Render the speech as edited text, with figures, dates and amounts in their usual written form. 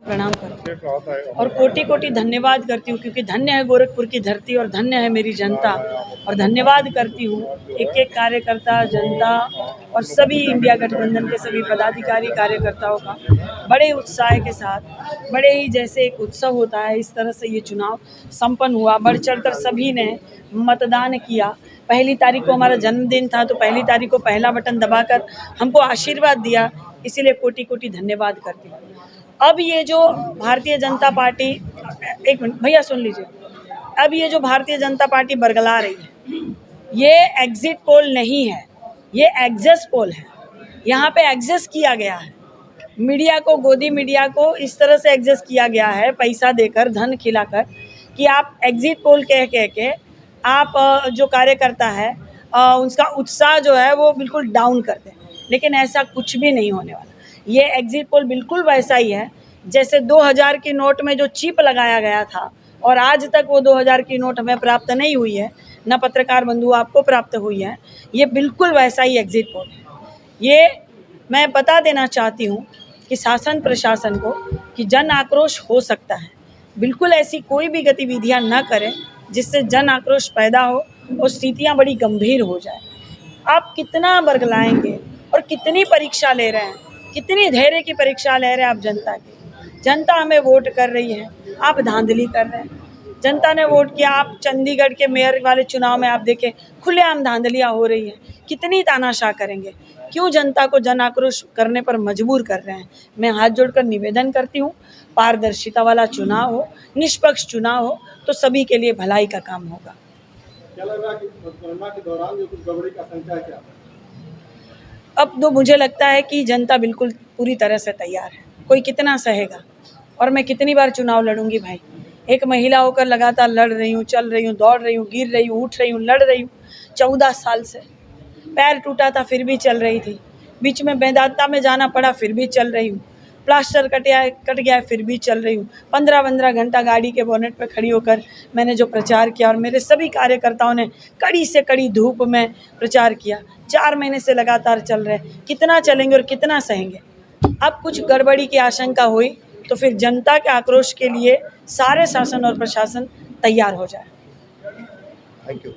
प्रणाम करती हूँ और कोटि कोटि धन्यवाद करती हूँ, क्योंकि धन्य है गोरखपुर की धरती और धन्य है मेरी जनता। और धन्यवाद करती हूँ एक एक कार्यकर्ता, जनता और सभी इंडिया गठबंधन के सभी पदाधिकारी कार्यकर्ताओं का बड़े उत्साह के साथ, बड़े ही जैसे एक उत्सव होता है इस तरह से ये चुनाव संपन्न हुआ। बढ़ चढ़कर सभी ने मतदान किया। 1 तारीख को हमारा जन्मदिन था, तो 1 तारीख को पहला बटन दबाकर हमको आशीर्वाद दिया, इसीलिए कोटि कोटि धन्यवाद करती हूँ। अब ये जो भारतीय जनता पार्टी, एक मिनट भैया सुन लीजिए, अब ये जो भारतीय जनता पार्टी बरगला रही है, ये एग्जिट पोल नहीं है, ये एग्जिट पोल है। यहाँ पे एग्जिट किया गया है, मीडिया को, गोदी मीडिया को इस तरह से एग्जिट किया गया है, पैसा देकर, धन खिलाकर, कि आप एग्जिट पोल कह के आप जो कार्यकर्ता है उसका उत्साह जो है वो बिल्कुल डाउन कर दें। लेकिन ऐसा कुछ भी नहीं होने वाला। ये एग्जिट पोल बिल्कुल वैसा ही है जैसे 2000 की नोट में जो चिप लगाया गया था, और आज तक वो 2000 की नोट हमें प्राप्त नहीं हुई है, न पत्रकार बंधु आपको प्राप्त हुई है। ये बिल्कुल वैसा ही एग्जिट पोल है। ये मैं बता देना चाहती हूँ कि शासन प्रशासन को कि जन आक्रोश हो सकता है, बिल्कुल ऐसी कोई भी गतिविधियाँ न करें जिससे जन आक्रोश पैदा हो और स्थितियाँ बड़ी गंभीर हो जाए। आप कितना बरगलाएंगे और कितनी परीक्षा ले रहे हैं, कितनी धैर्य की परीक्षा ले रहे हैं आप जनता की। जनता हमें वोट कर रही है, आप धांधली कर रहे हैं। जनता ने वोट किया, आप चंडीगढ़ के मेयर वाले चुनाव में आप देखें खुलेआम धांधलियाँ हो रही हैं। कितनी तानाशाह करेंगे? क्यों जनता को जन आक्रोश करने पर मजबूर कर रहे हैं? मैं हाथ जोड़कर निवेदन करती हूँ, पारदर्शिता वाला चुनाव हो, निष्पक्ष चुनाव हो, तो सभी के लिए भलाई का काम होगा। क्या लग रहा है कि मतगणना के दौरान जो कुछ गड़बड़ी का आशंका क्या है? अब तो मुझे लगता है कि जनता बिल्कुल पूरी तरह से तैयार है। कोई कितना सहेगा? और मैं कितनी बार चुनाव लड़ूंगी भाई? एक महिला होकर लगातार लड़ रही हूँ, चल रही हूँ, दौड़ रही हूँ, गिर रही हूँ, उठ रही हूँ, लड़ रही हूँ। 14 साल से पैर टूटा था फिर भी चल रही थी, बीच में बेदांता में जाना पड़ा फिर भी चल रही हूँ, प्लास्टर कट गया फिर भी चल रही हूँ। 15-15 घंटा गाड़ी के बोनेट पर खड़ी होकर मैंने जो प्रचार किया, और मेरे सभी कार्यकर्ताओं ने कड़ी से कड़ी धूप में प्रचार किया। 4 महीने से लगातार चल रहे। कितना चलेंगे और कितना सहेंगे? अब कुछ गड़बड़ी की आशंका हुई तो फिर जनता के आक्रोश के लिए सारे शासन और प्रशासन तैयार हो जाए। Thank you.